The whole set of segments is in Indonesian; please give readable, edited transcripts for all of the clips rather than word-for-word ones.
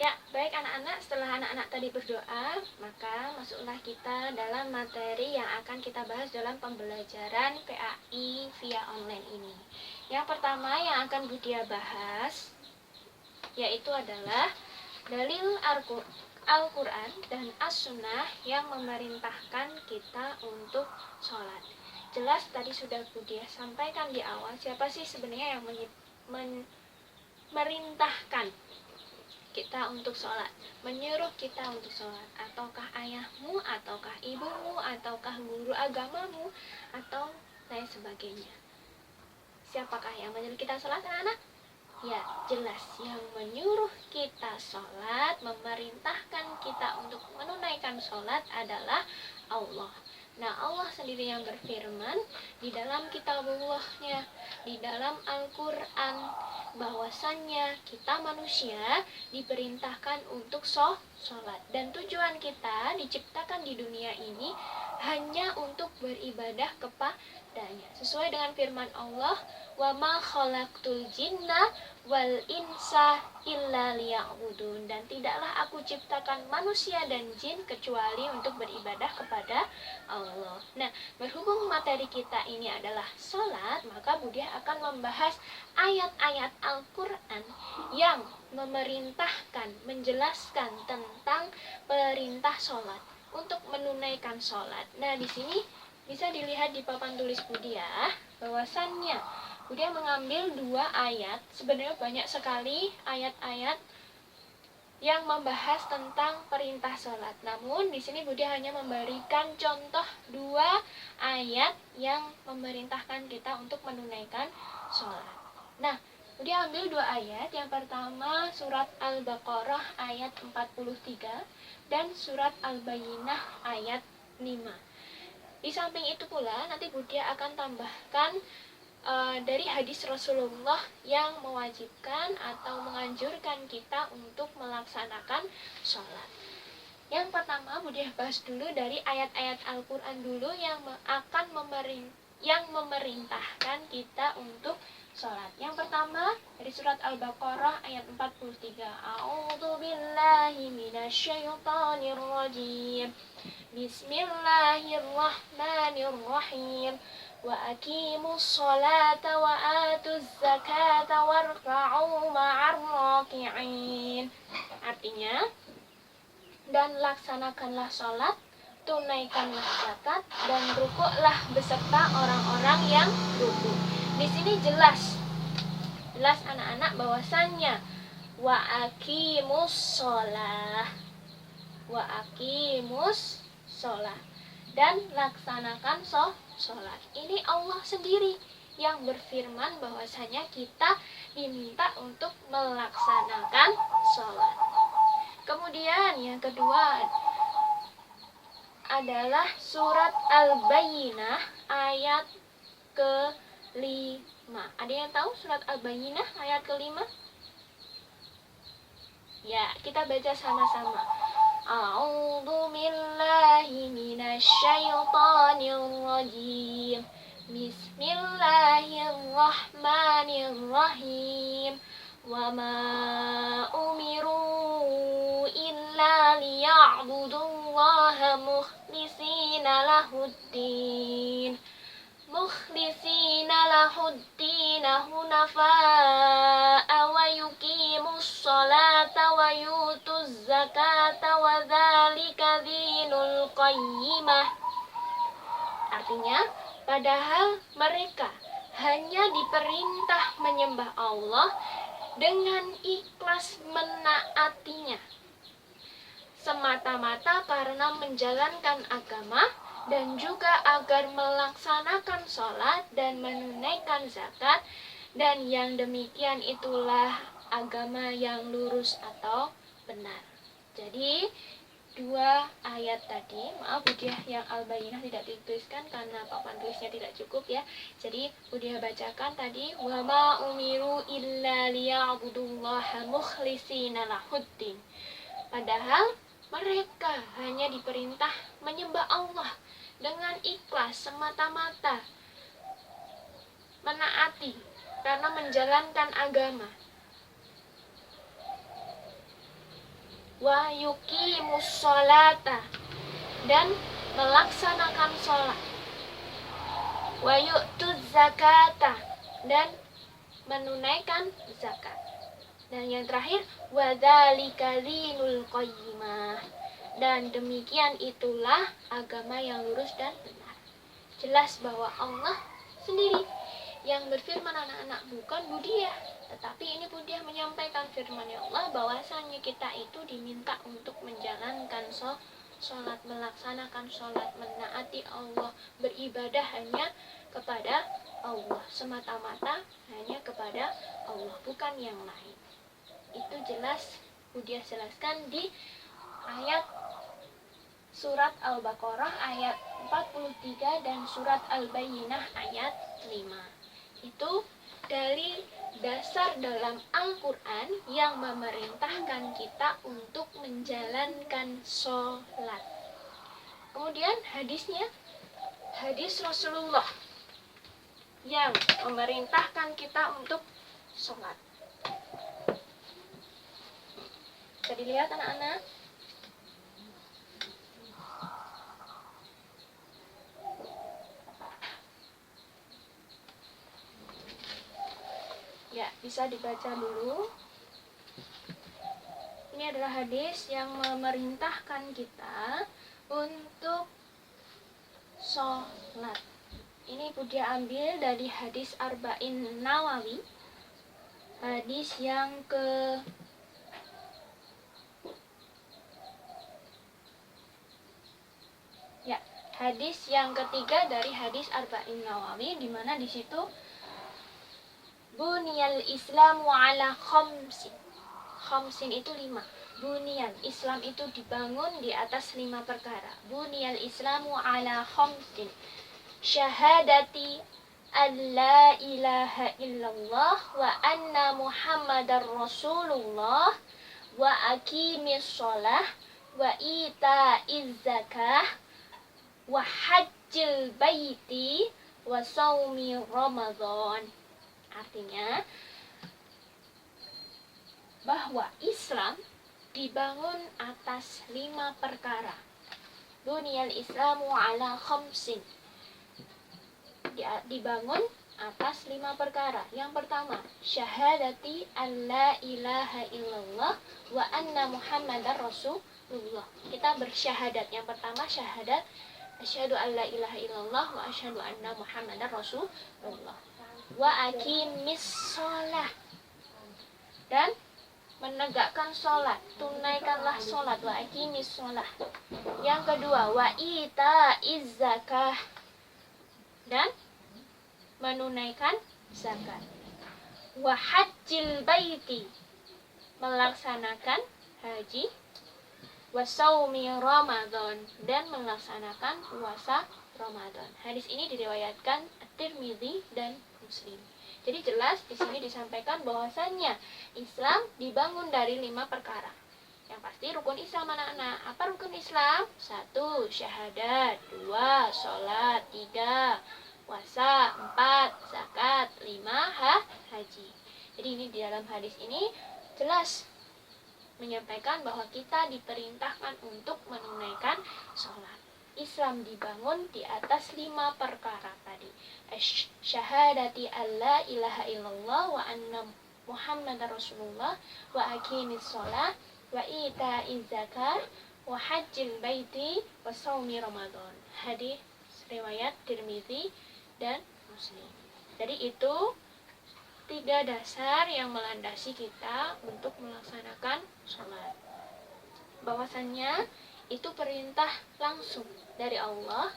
Ya, baik anak-anak, setelah anak-anak tadi berdoa, maka masuklah kita dalam materi yang akan kita bahas dalam pembelajaran PAI via online ini. Yang pertama yang akan Budia bahas, yaitu adalah dalil Al-Quran dan As-Sunnah yang memerintahkan kita untuk sholat. Jelas tadi sudah Budia sampaikan di awal, siapa sih sebenarnya yang memerintahkan kita untuk sholat, menyuruh kita untuk sholat, ataukah ayahmu, ataukah ibumu, ataukah guru agamamu, atau lain sebagainya. Siapakah yang menyuruh kita sholat, anak-anak? Ya, jelas yang menyuruh kita sholat, memerintahkan kita untuk menunaikan sholat adalah Allah. Nah, Allah sendiri yang berfirman di dalam kitabullah-Nya, di dalam Al-Quran, bahwasannya kita manusia diperintahkan untuk sholat. Dan tujuan kita diciptakan di dunia ini hanya untuk beribadah kepadanya. Sesuai dengan firman Allah, wa ma khalaqtul jinna wal insa illa liya'budun, dan tidaklah aku ciptakan manusia dan jin kecuali untuk beribadah kepada Allah. Nah, berhubung materi kita ini adalah sholat, maka Budia akan membahas ayat-ayat Al-Quran yang memerintahkan, menjelaskan tentang perintah sholat, untuk menunaikan sholat. Nah, di sini bisa dilihat di papan tulis Budia bahwasannya Budia mengambil 2 ayat. Sebenarnya banyak sekali ayat-ayat yang membahas tentang perintah sholat. Namun di sini Budia hanya memberikan contoh 2 ayat yang memerintahkan kita untuk menunaikan sholat. Nah, Budia ambil 2 ayat. Yang pertama surat Al-Baqarah ayat 43 dan surat Al-Bayyinah ayat 5. Di samping itu pula nanti Budia akan tambahkan dari hadis Rasulullah yang mewajibkan atau menganjurkan kita untuk melaksanakan sholat. Yang pertama Budia bahas dulu dari ayat-ayat Al-Quran dulu yang akan memerintahkan kita untuk sholat. Yang pertama dari surat Al-Baqarah ayat 43. A'udzubillahi minasyaitonirrajim. Bismillahirrahmanirrahim. Wa aqimus sholata wa atuz zakata warka'u ma'ar raki'in. Artinya, dan laksanakanlah sholat, tunaikanlah zakat, dan rukuklah beserta orang-orang yang rukuk. Di sini jelas anak-anak bahwasannya wa aqimus sholah, dan laksanakan sholat. Ini Allah sendiri yang berfirman bahwasanya kita diminta untuk melaksanakan sholat. Kemudian yang kedua adalah surat Al-Bayyinah ayat ke-5. Ada yang tahu surat Al-Bayyinah ayat ke-5? Ya, kita baca sama-sama. A'udzu billahi minasyaitonir rajim. Bismillahirrahmanirrahim. Wa ma umiru illa liya'budullaha mukhlishina lahuddin hunafa'a wa yuqimus sholata wa yutuz zakata wa dzalika dinul qayyimah. Artinya, padahal mereka hanya diperintah menyembah Allah dengan ikhlas menaatinya, semata-mata karena menjalankan agama, dan juga agar melaksanakan sholat dan menunaikan zakat, dan yang demikian itulah agama yang lurus atau benar. Jadi 2 ayat tadi, maaf Budia yang Al-Bayyinah tidak dituliskan karena papan tulisnya tidak cukup ya. Jadi Budia bacakan tadi, wa ma umiru illa liya'budullaha mukhlishina lahuddin. Padahal mereka hanya diperintah menyembah Allah dengan ikhlas, semata-mata menaati karena menjalankan agama. wa yuqimus sholata, dan melaksanakan sholat, wa yu'tuz zakata, dan menunaikan zakat, dan yang terakhir wa dzalika dinul qayyimah, dan demikian itulah agama yang lurus dan benar. Jelas bahwa Allah sendiri yang berfirman anak-anak, bukan Budiah, tetapi ini Budiah menyampaikan firman Allah bahwasanya kita itu diminta untuk menjalankan sholat, melaksanakan sholat, menaati Allah, beribadah hanya kepada Allah, semata-mata hanya kepada Allah, bukan yang lain. Itu jelas Budiah jelaskan di ayat surat Al-Baqarah ayat 43 dan surat Al-Bayyinah ayat 5. Itu dalil dasar dalam Al-Quran yang memerintahkan kita untuk menjalankan sholat. Kemudian hadisnya, hadis Rasulullah yang memerintahkan kita untuk sholat. Bisa dilihat anak-anak? Ya, bisa dibaca dulu. Ini adalah hadis yang memerintahkan kita untuk sholat. Ini Budiah ambil dari hadis Arba'in Nawawi, hadis yang hadis yang ketiga dari hadis Arba'in Nawawi, di mana di situ Buniyal Islamu ala khamsin. Khamsin itu 5. Buniyal Islam itu dibangun di atas 5 perkara. Buniyal Islamu ala khamsin. Syahadati an la ilaha illallah wa anna Muhammadar Rasulullah wa aqimis shalah wa ita'iz zakah wa hajjil baiti wa saumi Ramadan. Artinya bahwa Islam dibangun atas 5 perkara. Buniyal Islamu ala khamsin. Dibangun atas 5 perkara. Yang pertama, syahadati an la ilaha illallah wa anna Muhammadar Rasulullah. Kita bersyahadat. Yang pertama syahadat asyhadu an la ilaha illallah wa asyhadu anna Muhammadar Rasulullah. Wa aqimis shalah, dan menegakkan sholat, tunaikanlah sholat, wa aqimis shalah. Yang kedua, wa ita'iz zakah, dan menunaikan zakat. Wa hajjil baiti, melaksanakan haji. Wa saumi Ramadan, dan melaksanakan puasa Ramadan. Hadis ini diriwayatkan At-Tirmidzi dan Muslim. Jadi jelas di sini disampaikan bahwasannya Islam dibangun dari 5 perkara. Yang pasti rukun Islam anak-anak. Apa rukun Islam? 1. Syahadat. 2. Sholat. 3. Puasa. 4. Zakat. 5. Haji. Jadi ini di dalam hadis ini jelas menyampaikan bahwa kita diperintahkan untuk menunaikan sholat. Islam dibangun di atas 5 perkara tadi. Syahadati alla ilaha illallah wa anna Muhammadar Rasulullah wa aqimis shalah wa ita'iz zakah wa hajjil baiti wa shaumi Ramadan. Hadis riwayat Tirmidzi dan Muslim. Jadi itu 3 dasar yang melandasi kita untuk melaksanakan sholat. Bahwasannya itu perintah langsung dari Allah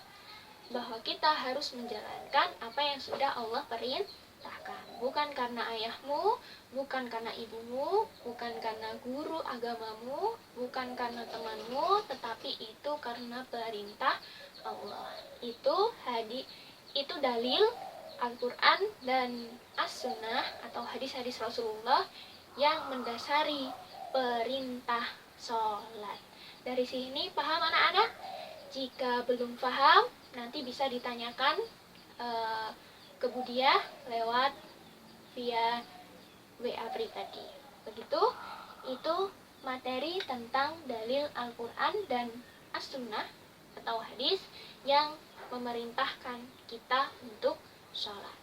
bahwa kita harus menjalankan apa yang sudah Allah perintahkan. Bukan karena ayahmu, bukan karena ibumu, bukan karena guru agamamu, bukan karena temanmu, tetapi itu karena perintah Allah. Itu dalil Al-Quran dan As-Sunnah atau hadis-hadis Rasulullah yang mendasari perintah sholat. Dari sini paham anak-anak? Jika belum paham, nanti bisa ditanyakan ke Budiah lewat via WA pribadi. Begitu, itu materi tentang dalil Al-Quran dan As-Sunnah atau hadis yang memerintahkan kita untuk sholat.